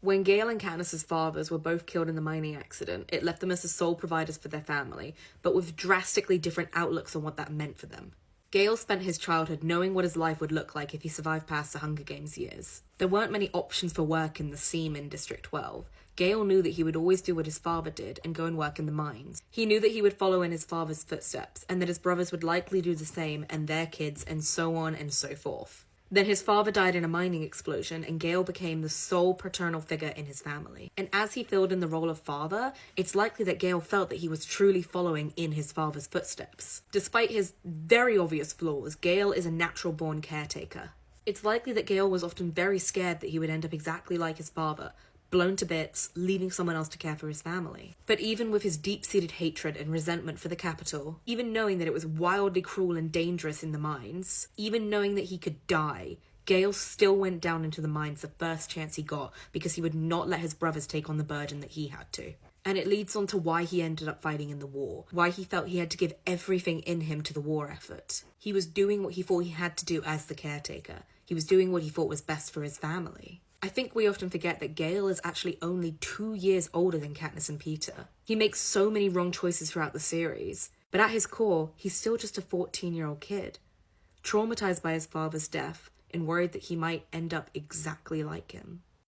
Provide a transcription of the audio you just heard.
When Gale and Katniss's fathers were both killed in the mining accident, it left them as the sole providers for their family, but with drastically different outlooks on what that meant for them. Gale spent his childhood knowing what his life would look like if he survived past the Hunger Games years. There weren't many options for work in the seam in District 12. Gale knew that he would always do what his father did and go and work in the mines. He knew that he would follow in his father's footsteps, and that his brothers would likely do the same, and their kids, and so on and so forth. Then his father died in a mining explosion, and Gale became the sole paternal figure in his family. And as he filled in the role of father, it's likely that Gale felt that he was truly following in his father's footsteps. Despite his very obvious flaws, Gale is a natural-born caretaker. It's likely that Gale was often very scared that he would end up exactly like his father, blown to bits, leaving someone else to care for his family. But even with his deep-seated hatred and resentment for the capital, even knowing that it was wildly cruel and dangerous in the mines, even knowing that he could die, Gale still went down into the mines the first chance he got because he would not let his brothers take on the burden that he had to. And it leads on to why he ended up fighting in the war, why he felt he had to give everything in him to the war effort. He was doing what he thought he had to do as the caretaker. He was doing what he thought was best for his family. I think we often forget that Gale is actually only 2 years older than Katniss and Peter. He makes so many wrong choices throughout the series, but at his core, he's still just a 14-year-old kid, traumatized by his father's death and worried that he might end up exactly like him.